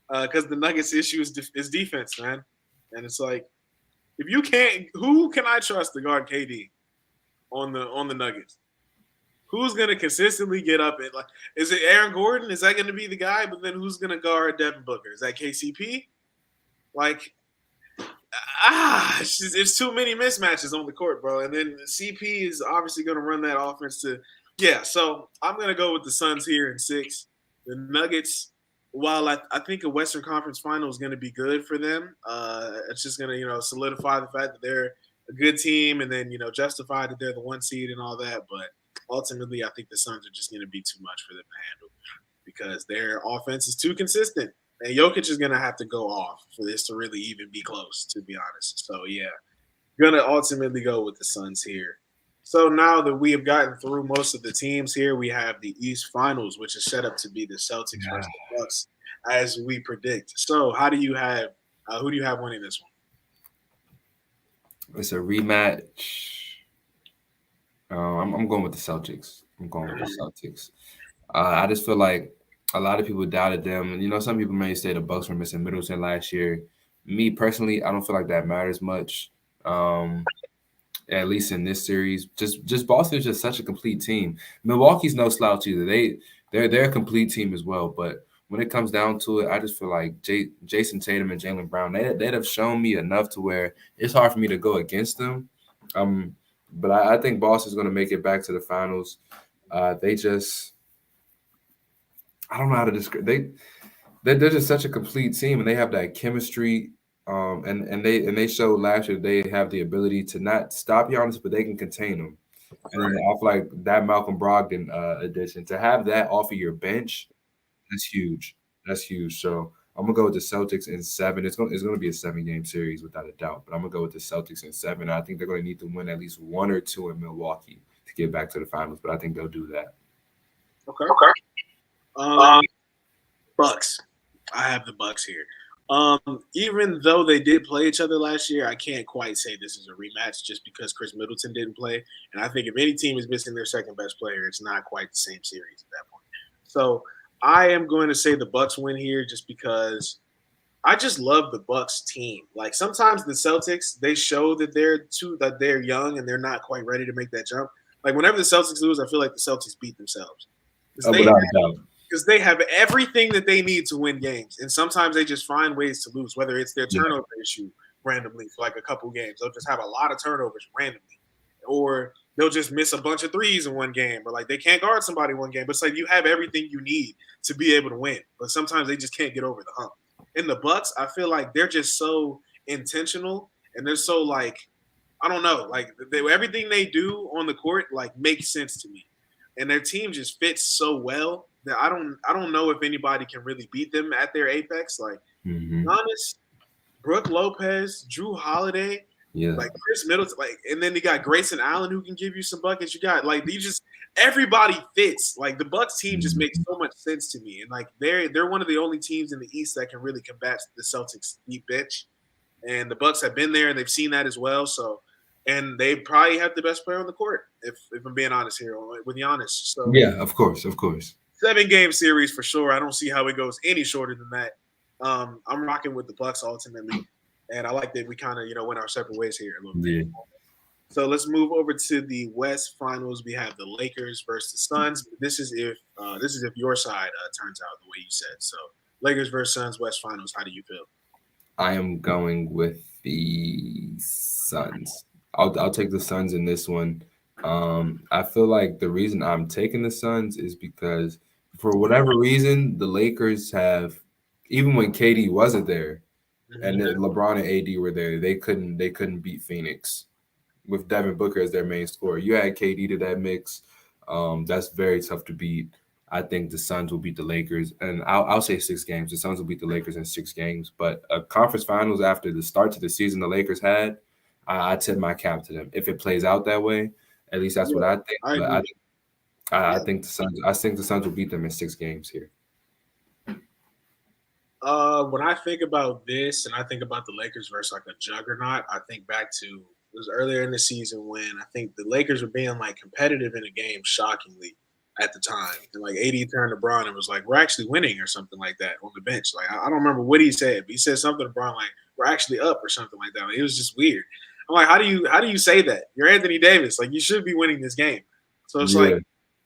because the Nuggets' issue is defense, man. And it's like if you can't, who can I trust to guard KD on the Nuggets? Who's gonna consistently get up and like? Is it Aaron Gordon? Is that gonna be the guy? But then who's gonna guard Devin Booker? Is that KCP? Like it's too many mismatches on the court, bro. And then CP is obviously going to run that offense to, yeah. So I'm going to go with the Suns here in 6. The Nuggets, while I think a Western Conference Final is going to be good for them, it's just going to solidify the fact that they're a good team, and then justify that they're the 1 seed and all that. But ultimately, I think the Suns are just going to be too much for them to handle because their offense is too consistent. And Jokic is going to have to go off for this to really even be close, to be honest. So, yeah, going to ultimately go with the Suns here. So now that we have gotten through most of the teams here, we have the East Finals, which is set up to be the Celtics versus the Bucks, as we predict. So how do you have who do you have winning this one? It's a rematch. I'm going with the Celtics. I just feel like a lot of people doubted them. And, some people may say the Bucks were missing Middleton last year. Me personally, I don't feel like that matters much. At least in this series, just Boston is just such a complete team. Milwaukee's no slouch either. They're a complete team as well. But when it comes down to it, I just feel like Jason Tatum and Jaylen Brown, they'd have shown me enough to where it's hard for me to go against them. But I think Boston's going to make it back to the finals. I don't know how to describe. They're just such a complete team, and they have that chemistry. And they showed last year they have the ability to not stop Giannis, but they can contain him. And then I feel like that Malcolm Brogdon addition to have that off of your bench, that's huge. That's huge. So I'm gonna go with the Celtics in 7. It's gonna be a 7-game series without a doubt. But I'm gonna go with the Celtics in 7. I think they're gonna need to win at least 1 or 2 in Milwaukee to get back to the finals. But I think they'll do that. Okay. Bucks. I have the Bucks here. Even though they did play each other last year, I can't quite say this is a rematch just because Chris Middleton didn't play. And I think if any team is missing their second best player, it's not quite the same series at that point. So I am going to say the Bucks win here just because I just love the Bucks team. Like sometimes the Celtics, they show that they're young and they're not quite ready to make that jump. Like whenever the Celtics lose, I feel like the Celtics beat themselves. Without a doubt. Because they have everything that they need to win games. And sometimes they just find ways to lose, whether it's their turnover issue randomly for like a couple games. They'll just have a lot of turnovers randomly. Or they'll just miss a bunch of threes in one game. Or like they can't guard somebody one game. But it's like you have everything you need to be able to win. But sometimes they just can't get over the hump. In the Bucks, I feel like they're just so intentional. And they're so like, I don't know. Like everything they do on the court like makes sense to me. And their team just fits so well that I don't know if anybody can really beat them at their apex. Like Giannis, Brooke Lopez, Drew Holiday, like Chris Middleton, like, and then you got Grayson Allen who can give you some buckets. You got like everybody fits. Like the Bucks team just makes so much sense to me, and like they're one of the only teams in the East that can really combat the Celtics deep bench, and the Bucks have been there and they've seen that as well. So. And they probably have the best player on the court, if I'm being honest here, with Giannis. So yeah, of course. 7-game series for sure. I don't see how it goes any shorter than that. I'm rocking with the Bucks ultimately, and I like that we kind of went our separate ways here a little bit. So let's move over to the West Finals. We have the Lakers versus the Suns. This is if your side turns out the way you said. So Lakers versus Suns West Finals. How do you feel? I am going with the Suns. I'll take the Suns in this one. I feel like the reason I'm taking the Suns is because for whatever reason, the Lakers have, even when KD wasn't there, and then LeBron and AD were there, they couldn't beat Phoenix with Devin Booker as their main scorer. You add KD to that mix, that's very tough to beat. I think the Suns will beat the Lakers, and I'll say 6 games. The Suns will beat the Lakers in 6 games. But a conference finals after the start to the season the Lakers had, I tip my cap to them. If it plays out that way, at least that's what I think. I But agree. I think the Suns. I think the Suns will beat them in 6 games here. When I think about this and I think about the Lakers versus like a juggernaut, I think back to it was earlier in the season when I think the Lakers were being like competitive in a game shockingly at the time. And like AD turned to Bron and was like, "We're actually winning" or something like that on the bench. Like I don't remember what he said, but he said something to Bron like, "We're actually up" or something like that. Like, it was just weird. I'm like, how do you say that? You're Anthony Davis. Like you should be winning this game. So it's like Yeah,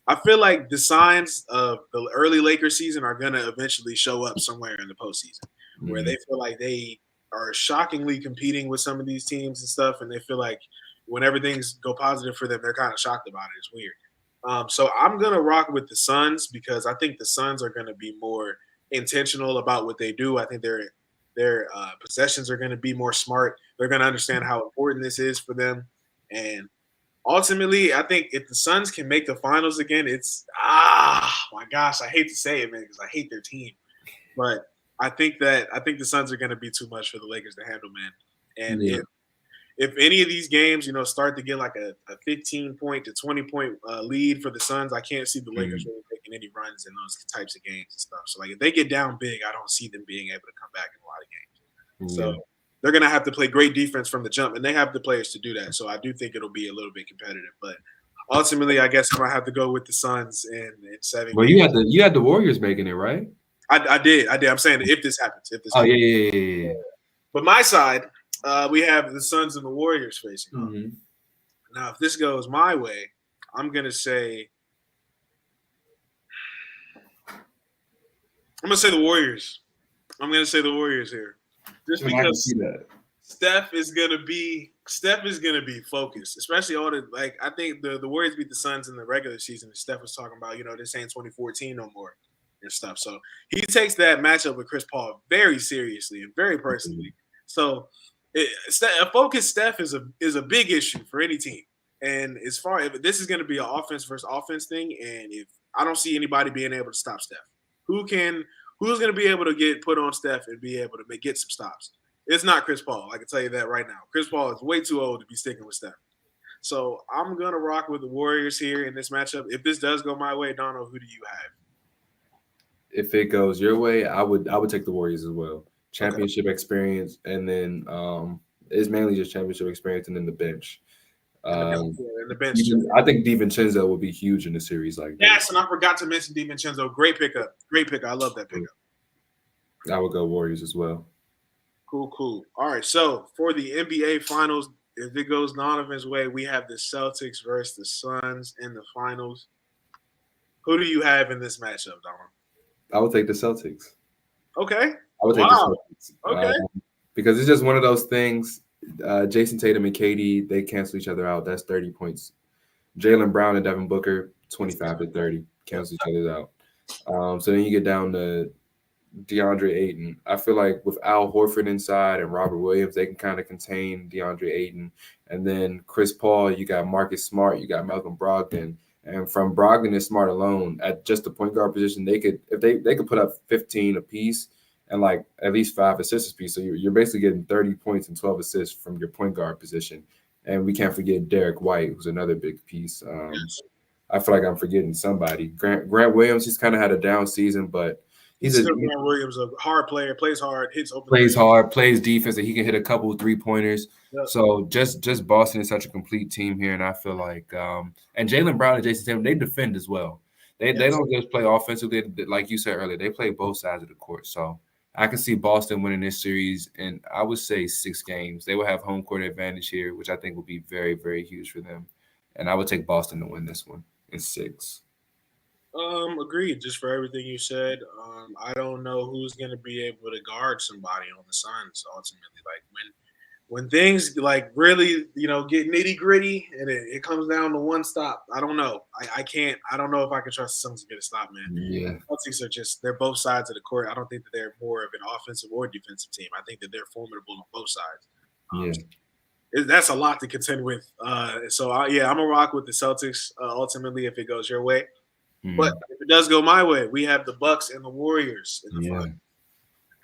I feel like the signs of the early Lakers season are going to eventually show up somewhere in the postseason where they feel like they are shockingly competing with some of these teams and stuff. And they feel like whenever things go positive for them, they're kind of shocked about it. It's weird. So I'm going to rock with the Suns because I think the Suns are going to be more intentional about what they do. I think their possessions are going to be more smart. They're going to understand how important this is for them. And ultimately, I think if the Suns can make the finals again, it's my gosh, I hate to say it, man, because I hate their team, but I think the Suns are going to be too much for the Lakers to handle, man. And yeah. if any of these games, start to get like a 15-point to 20-point lead for the Suns, I can't see the Lakers really making any runs in those types of games and stuff. So like if they get down big, I don't see them being able to come back in a lot of games. Yeah. So they're going to have to play great defense from the jump, and they have the players to do that. So I do think it'll be a little bit competitive. But ultimately, I guess I'm going to have to go with the Suns in 7 Well, games. you had the Warriors making it, right? I did. I'm saying if this happens. Oh yeah. But my side, we have the Suns and the Warriors facing off. Mm-hmm. Now, if this goes my way, I'm going to say the Warriors. I'm going to say the Warriors here. Just because Steph is gonna be focused, especially all the I think the Warriors beat the Suns in the regular season, and Steph was talking about this ain't 2014 no more and stuff. So he takes that matchup with Chris Paul very seriously and very personally. So a focused Steph is a big issue for any team. And as far as this is going to be an offense versus offense thing, and if I don't see anybody being able to stop Steph, who's going to be able to get put on Steph and be able to get some stops? It's not Chris Paul. I can tell you that right now. Chris Paul is way too old to be sticking with Steph. So I'm going to rock with the Warriors here in this matchup. If this does go my way, Donald, who do you have? If it goes your way, I would take the Warriors as well. Championship experience, and then it's mainly just championship experience, and then the bench. And the bench. I think DiVincenzo will be huge in the series like that. Yes, and I forgot to mention DiVincenzo. Great pickup. I love that pickup. I would go Warriors as well. Cool. All right, so for the NBA Finals, if it goes Donovan's way, we have the Celtics versus the Suns in the finals. Who do you have in this matchup, Donovan? I would take the Celtics. Okay. I would take the Celtics. Okay. Because it's just one of those things. Jason Tatum and KD, they cancel each other out. That's 30 points. Jaylen Brown and Devin Booker, 25 to 30, cancel each other out. So then you get down to DeAndre Ayton. I feel like with Al Horford inside and Robert Williams, they can kind of contain DeAndre Ayton. And then Chris Paul, you got Marcus Smart, you got Malcolm Brogdon. And from Brogdon and Smart alone, at just the point guard position, they could put up 15 apiece and like at least 5 assists apiece. So you're basically getting 30 points and 12 assists from your point guard position. And we can't forget Derek White, who's another big piece. I feel like I'm forgetting somebody. Grant Williams, he's kind of had a down season, but Grant Williams, a hard player, plays hard, hits open. Plays hard, plays defense, and he can hit a couple of 3-pointers. Yep. So just Boston is such a complete team here, and I feel like and Jaylen Brown and Jason Tatum, they defend as well. They don't just play offensively, like you said earlier. They play both sides of the court. So I can see Boston winning this series, and I would say 6 games. They will have home court advantage here, which I think will be very, very huge for them. And I would take Boston to win this one in 6. Agreed. Just for everything you said. I don't know who's going to be able to guard somebody on the Suns ultimately. Like when things like really, get nitty gritty and it comes down to one stop. I don't know. I don't know if I can trust the Suns to get a stop, man. Yeah. Celtics are they're both sides of the court. I don't think that they're more of an offensive or defensive team. I think that they're formidable on both sides. That's a lot to contend with. I'm gonna rock with the Celtics ultimately if it goes your way. But if it does go my way, we have the Bucks and the Warriors in the final.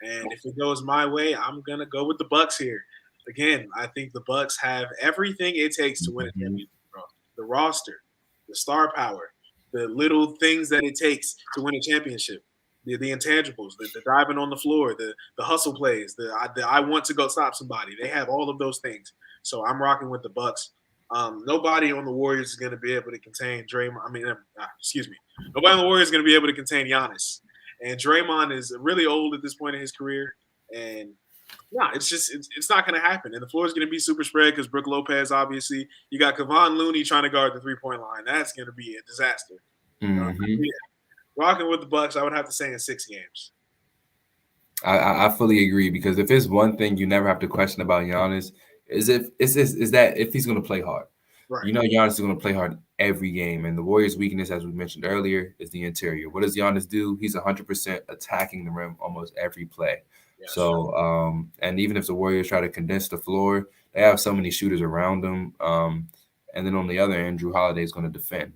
And if it goes my way, I'm gonna go with the Bucks here. again, I think the Bucks have everything it takes to win a championship, bro. The roster, the star power, the little things that it takes to win a championship, the intangibles, the diving on the floor, the hustle plays, the I want to go stop somebody. They have all of those things. So I'm rocking with the Bucks. Nobody on the Warriors is going to be able to contain Draymond. Excuse me. Nobody on the Warriors is going to be able to contain Giannis. And Draymond is really old at this point in his career. And it's not going to happen. And the floor is going to be super spread because Brook Lopez, obviously, you got Kevon Looney trying to guard the 3-point line. That's going to be a disaster. Rocking with the Bucks, I would have to say in 6 games. I fully agree because if it's one thing you never have to question about Giannis is that if he's going to play hard. Right. You know Giannis is going to play hard every game, and the Warriors' weakness, as we mentioned earlier, is the interior. What does Giannis do? He's 100% attacking the rim almost every play. Yes. So, and even if the Warriors try to condense the floor, they have so many shooters around them. And then on the other end, Drew Holiday is going to defend.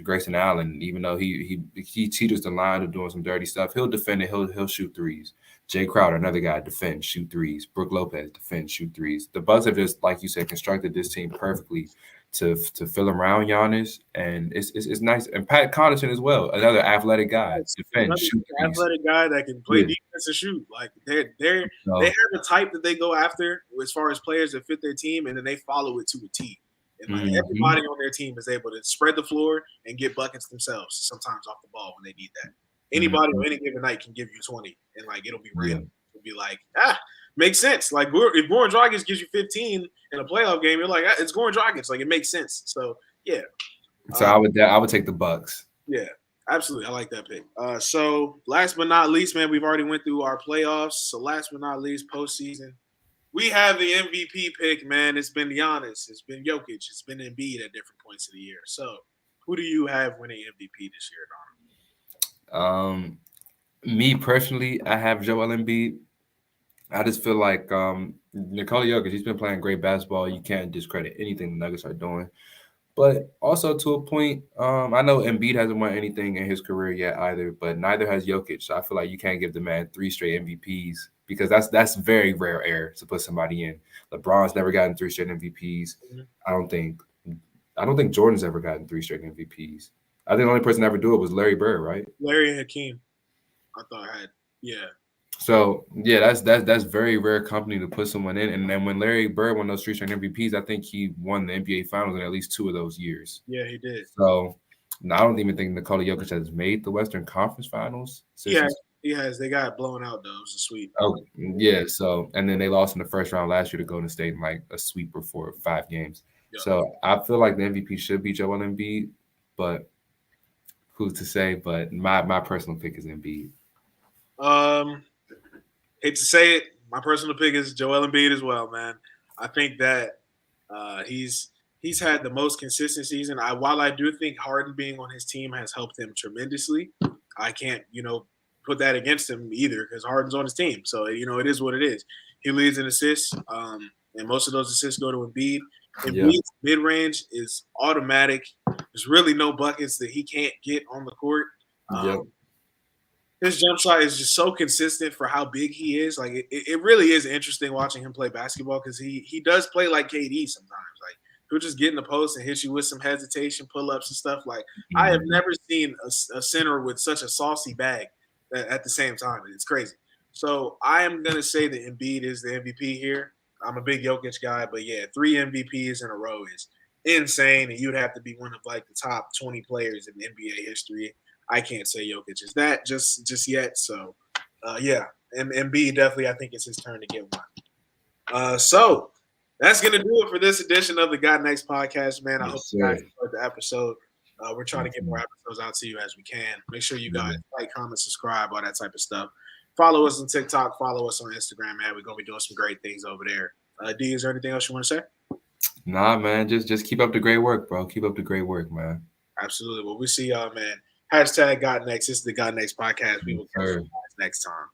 Grayson Allen, even though he teeters the line of doing some dirty stuff, he'll defend it. He'll shoot threes. Jay Crowder, another guy, defend, shoot threes. Brook Lopez, defend, shoot threes. The Bucks have just, like you said, constructed this team perfectly to fill around Giannis, and it's nice. And Pat Connaughton as well, another athletic guy, defend, shoot threes. Athletic guy that can play defense and shoot. Like they have a type that they go after as far as players that fit their team, and then they follow it to a T. And like everybody on their team is able to spread the floor and get buckets themselves sometimes off the ball when they need that. Anybody on any given night can give you 20, and like it'll be random. Yeah. It'll be like, makes sense. Like if Goran Dragic gives you 15 in a playoff game, you're like, it's Goran Dragic. Like it makes sense. So yeah. So I would take the Bucks. Yeah, absolutely. I like that pick. So last but not least, man, we've already went through our playoffs. So last but not least, postseason. We have the MVP pick, man. It's been Giannis. It's been Jokic. It's been Embiid at different points of the year. So, who do you have winning MVP this year, Donald? Me personally, I have Joel Embiid. I just feel like Nikola Jokic, he's been playing great basketball. You can't discredit anything the Nuggets are doing. But also to a point, I know Embiid hasn't won anything in his career yet either, but neither has Jokic. So I feel like you can't give the man 3 straight MVPs because that's very rare air to put somebody in. LeBron's never gotten 3 straight MVPs. I don't think Jordan's ever gotten 3 straight MVPs. I think the only person to ever do it was Larry Bird, right? Larry and Hakeem. I thought I had, yeah. So yeah, that's very rare company to put someone in. And then when Larry Bird won those 3 straight MVPs, I think he won the NBA Finals in at least 2 of those years. Yeah, he did. So I don't even think Nikola Jokic has made the Western Conference Finals. He has. They got blown out though. It was a sweep. Oh yeah. So and then they lost in the first round last year to Golden State in like a sweeper for 5 games. Yep. So I feel like the MVP should be Joel Embiid, but who's to say? But my personal pick is Embiid. Hate to say it, my personal pick is Joel Embiid as well, man. I think that he's had the most consistent season. While I do think Harden being on his team has helped him tremendously, I can't, put that against him either because Harden's on his team. So, it is what it is. He leads in assists, and most of those assists go to Embiid. Embiid's mid-range is automatic. There's really no buckets that he can't get on the court. His jump shot is just so consistent for how big he is. Like it really is interesting watching him play basketball because he does play like KD sometimes. Like he'll just get in the post and hit you with some hesitation, pull-ups and stuff. Like I have never seen a center with such a saucy bag at the same time. It's crazy. So I am gonna say that Embiid is the MVP here. I'm a big Jokic guy, but yeah, 3 MVPs in a row is insane, and you'd have to be one of like the top 20 players in NBA history. I can't say Jokic is that just yet. So, yeah, and Embiid definitely I think it's his turn to get one. So that's going to do it for this edition of the God Next podcast, man. I hope you guys enjoyed the episode. We're trying to get more episodes out to you as we can. Make sure you guys like, comment, subscribe, all that type of stuff. Follow us on TikTok. Follow us on Instagram, man. We're going to be doing some great things over there. D, is there anything else you want to say? Nah, man. Just keep up the great work, bro. Keep up the great work, man. Absolutely. Well, we see y'all, man. #GodNext. This is the God Next podcast. We will catch you guys next time.